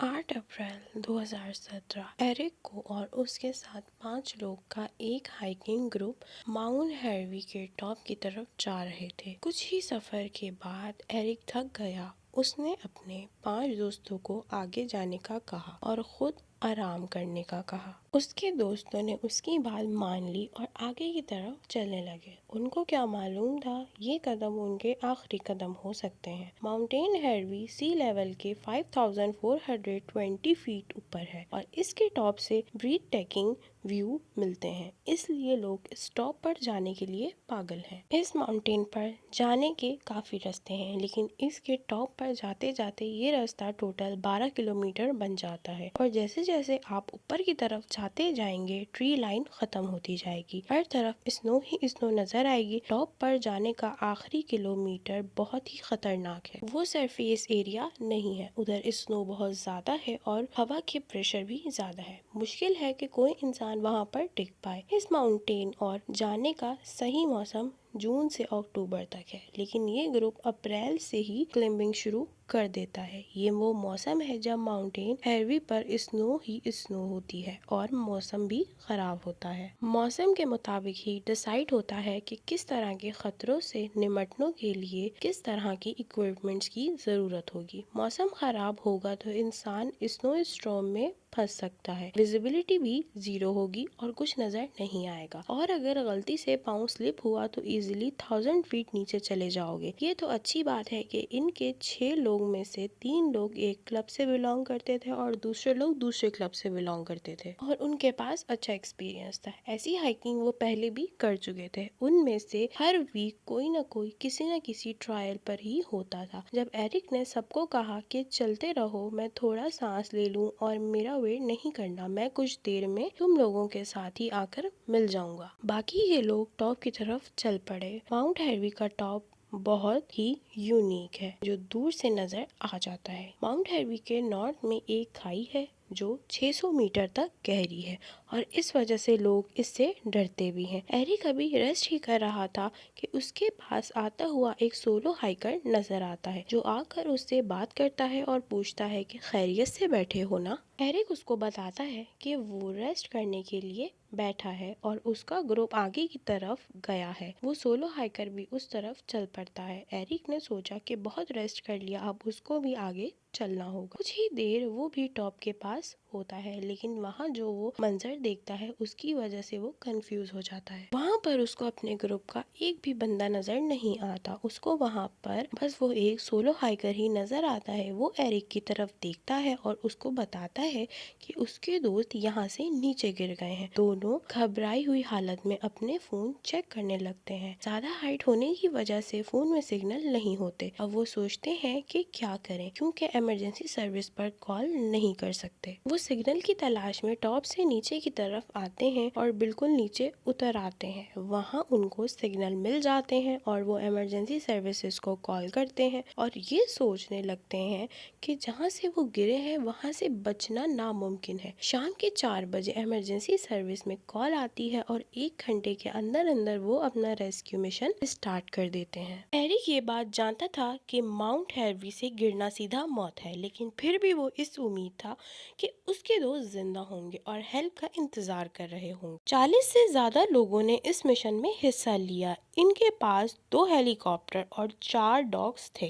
8 अप्रैल 2017 Eric को और उसके साथ 5 लोग का एक हाइकिंग ग्रुप माउंट हैरवी के टॉप की तरफ जा रहे थे। कुछ ही सफर के बाद एरिक थक गया। उसने अपने 5 दोस्तों को आगे जाने का कहा और खुद आराम करने का कहा। उसके दोस्तों ने उसकी बात मान ली और आगे की तरफ चलने लगे। उनको क्या मालूम था ये कदम उनके आखिरी कदम हो सकते हैं। माउंटेन हैरवी सी लेवल के 5420 फीट ऊपर है और इसके टॉप से ब्रीथ टेकिंग व्यू मिलते हैं, इसलिए लोग इस टॉप पर जाने के लिए पागल हैं। इस माउंटेन पर जाने के काफी रास्ते हैं, लेकिन इसके टॉप पर जाते जाते ये रास्ता टोटल 12 किलोमीटर बन जाता है और जैसे जैसे आप ऊपर की तरफ जाते जाएंगे ट्री लाइन खत्म होती जाएगी। हर तरफ स्नो ही स्नो नजर आएगी। टॉप पर जाने का आखिरी किलोमीटर बहुत ही खतरनाक है। वो सरफेस एरिया नहीं है, उधर स्नो बहुत ज्यादा है और हवा के प्रेशर भी ज्यादा है। मुश्किल है कि कोई इंसान वहां पर टिक पाए। इस माउंटेन और जाने का सही मौसम जून से अक्टूबर तक है, लेकिन ये ग्रुप अप्रैल से ही क्लाइंबिंग शुरू कर देता है। ये वो मौसम है जब माउंटेन हैरवी पर स्नो ही स्नो होती है और मौसम भी खराब होता है। मौसम के मुताबिक ही डिसाइड होता है कि किस तरह के खतरों से निपटने के लिए किस तरह की इक्विपमेंट्स की जरूरत होगी। मौसम खराब होगा तो इंसान स्नो स्टॉर्म में फंस सकता है, विजिबिलिटी भी 0 होगी और कुछ नजर नहीं आएगा, और अगर गलती से पाँव स्लिप हुआ तो इजीली 1000 फीट नीचे चले जाओगे। ये तो अच्छी बात है कि इनके 6 लोग में से 3 लोग एक क्लब से बिलोंग करते थे और दूसरे लोग दूसरे क्लब से बिलोंग करते थे और उनके पास अच्छा एक्सपीरियंस था। ऐसी हाइकिंग वो पहले भी कर चुके थे। उनमें से हर वीक कोई न कोई किसी न किसी ट्रायल पर ही होता था। जब एरिक ने सबको कहा कि चलते रहो, मैं थोड़ा सांस ले लूं और मेरा वेट नहीं करना, मैं कुछ देर में तुम लोगों के साथ ही आकर मिल जाऊंगा। बाकी ये लोग टॉप की तरफ चल पड़े। माउंट हैरवी का टॉप बहुत ही यूनिक है जो दूर से नजर आ जाता है। माउंट हैरवी के नॉर्थ में एक खाई है जो 600 मीटर तक गहरी है और इस वजह से लोग इससे डरते भी हैं। एरिक अभी रेस्ट ही कर रहा था कि उसके पास आता हुआ एक सोलो हाइकर नजर आता है जो आकर उससे बात करता है और पूछता है कि खैरियत से बैठे हो ना। एरिक उसको बताता है कि वो रेस्ट करने के लिए बैठा है और उसका ग्रुप आगे की तरफ गया है। वो सोलो हाइकर भी उस तरफ चल पड़ता है। एरिक ने सोचा कि बहुत रेस्ट कर लिया, अब उसको भी आगे चलना होगा। कुछ ही देर वो भी टॉप के पास होता है, लेकिन वहाँ जो वो मंजर देखता है उसकी वजह से वो कंफ्यूज हो जाता है। वहाँ पर उसको अपने ग्रुप का एक भी बंदा नजर नहीं आता। उसको वहाँ पर बस वो एक सोलो हाइकर ही नजर आता है। वो एरिक की तरफ देखता है और उसको बताता है कि उसके दोस्त यहाँ से नीचे गिर गए हैं। दोनों घबराई हुई हालत में अपने फोन चेक करने लगते हैं। ज्यादा हाइट होने की वजह से फोन में सिग्नल नहीं होते। अब वो सोचते हैं कि क्या करें, क्योंकि इमरजेंसी सर्विस पर कॉल नहीं कर सकते। वो सिग्नल की तलाश में टॉप से नीचे की तरफ आते हैं और बिल्कुल नीचे उतर आते हैं। वहाँ उनको सिग्नल मिल जाते हैं और वो इमरजेंसी सर्विसेज को कॉल करते हैं और ये सोचने लगते हैं कि जहाँ से वो गिरे हैं वहाँ से बचना नामुमकिन है। शाम के 4 बजे इमरजेंसी सर्विस में कॉल आती है और 1 घंटे के अंदर अंदर वो अपना रेस्क्यू मिशन स्टार्ट कर देते हैं। एरिक ये बात जानता था कि माउंट हैरवी से गिरना सीधा मौत है, लेकिन फिर भी वो इस उम्मीद था कि उसके दोस्त जिंदा होंगे और हेल्प का इंतजार कर रहे होंगे। 40 से ज्यादा लोगों ने इस मिशन में हिस्सा लिया। इनके पास 2 हेलीकॉप्टर और 4 डॉग्स थे।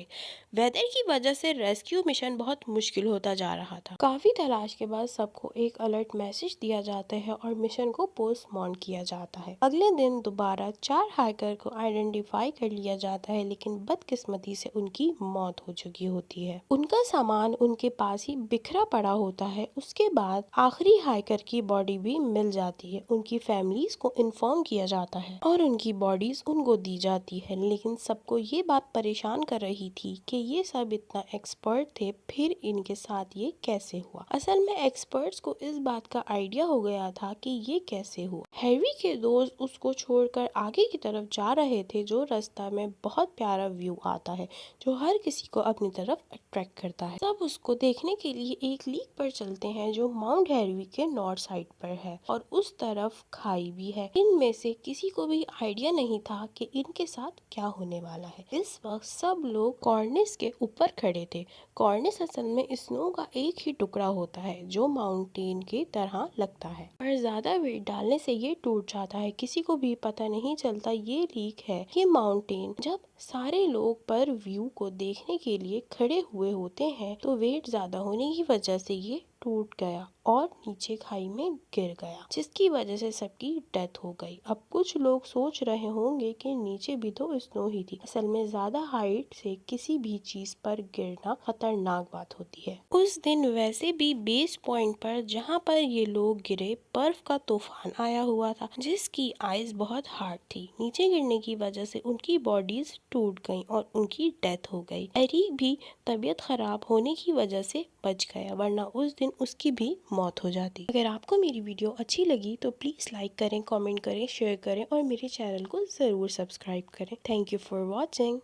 वेदर की वजह से रेस्क्यू मिशन बहुत मुश्किल होता जा रहा था। काफी तलाश के बाद सबको एक अलर्ट मैसेज दिया जाता है और मिशन को पोस्टपोन किया जाता है। अगले दिन दोबारा 4 हाइकर को आइडेंटिफाई कर लिया जाता है, लेकिन बदकिस्मती से उनकी मौत हो चुकी होती है। उनका सामान उनके पास ही बिखरा पड़ा होता है। उसके बाद आखिरी हाइकर की बॉडी भी मिल जाती है। उनकी फैमिलीज को इन्फॉर्म किया जाता है और उनकी बॉडीज उनको दी जाती है, लेकिन सबको ये बात परेशान कर रही थी कि ये सब इतना एक्सपर्ट थे, फिर इनके साथ ये कैसे हुआ। असल में एक्सपर्ट्स को इस बात का आइडिया हो गया था कि ये कैसे हुआ। हैरवी के दोस्त उसको छोड़कर आगे की तरफ जा रहे थे, जो रास्ता में बहुत प्यारा व्यू आता है जो हर किसी को अपनी तरफ अट्रैक्ट करता है। सब उसको देखने के लिए एक लीक पर चलते हैं जो माउंट हैरवी के नॉर्थ साइड पर है और उस तरफ खाई भी है। इनमें से किसी को भी आइडिया नहीं था था कि इनके साथ क्या होने वाला है। इस वक्त सब लोग कॉर्निस के ऊपर खड़े थे। कॉर्निस असल में स्नो का एक ही टुकड़ा होता है जो माउंटेन की तरह लगता है, पर ज्यादा वेट डालने से ये टूट जाता है। किसी को भी पता नहीं चलता ये लीक है कि माउंटेन जब सारे लोग पर व्यू को देखने के लिए खड़े हुए होते हैं तो वेट ज्यादा होने की वजह से ये टूट गया और नीचे खाई में गिर गया, जिसकी वजह से सबकी डेथ हो गई। अब कुछ लोग सोच रहे होंगे कि नीचे भी तो स्नो ही थी। असल में ज्यादा हाइट से किसी भी चीज पर गिरना खतरनाक बात होती है। उस दिन वैसे भी बेस पॉइंट पर जहाँ पर ये लोग गिरे बर्फ का तूफान आया हुआ था, जिसकी आइस बहुत हार्ड थी। नीचे गिरने की वजह से उनकी बॉडीज टूट गईं और उनकी डेथ हो गई। एरिक भी तबीयत खराब होने की वजह से बच गया, वरना उस दिन उसकी भी मौत हो जाती। अगर आपको मेरी वीडियो अच्छी लगी तो प्लीज लाइक करें, कमेंट करें, शेयर करें और मेरे चैनल को जरूर सब्सक्राइब करें। Thank you for watching.